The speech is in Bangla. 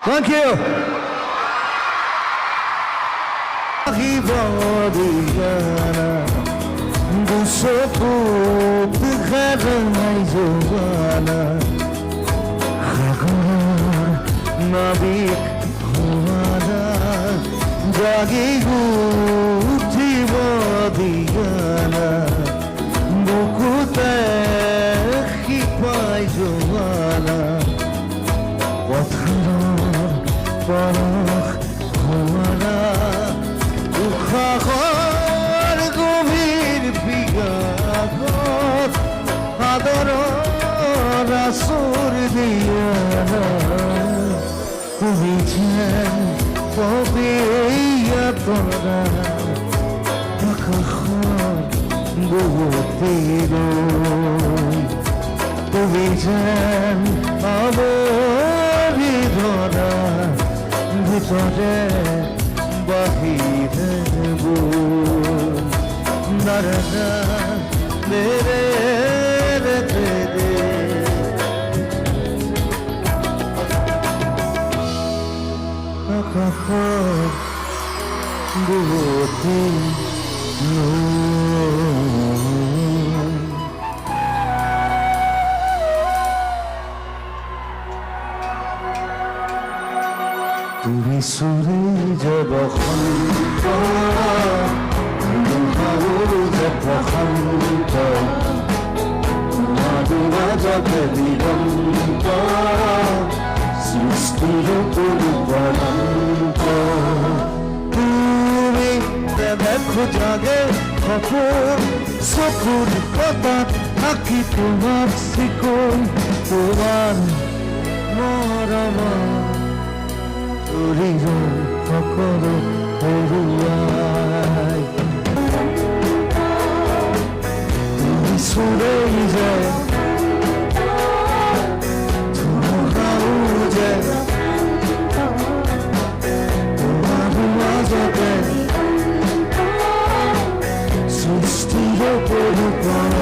Thank you. Jagi uthi badiyana bukute khipai jwana patharar parakh hora ukhar gomir bigagot ador rasur diyana tumi chen কবে তোরা বহুতের তুমি যেন আবরি ধরা ভিতরে বাহিরে নারা মেরে রেখে দে তুমি সুরে যাব খন্ত খন্ত মাদুরা যাবে দিগন্ত সৃষ্টির পরিবর্তন্ত তুমি দেখো জাগে খবর চকুর কথা আঁকি তোমার শিকল তোমার মরমা শরীর সকল হেরুয়াই তুমি সুরেই যায় তোমার যায় তোমার মাঝে সৃষ্টির পরিবার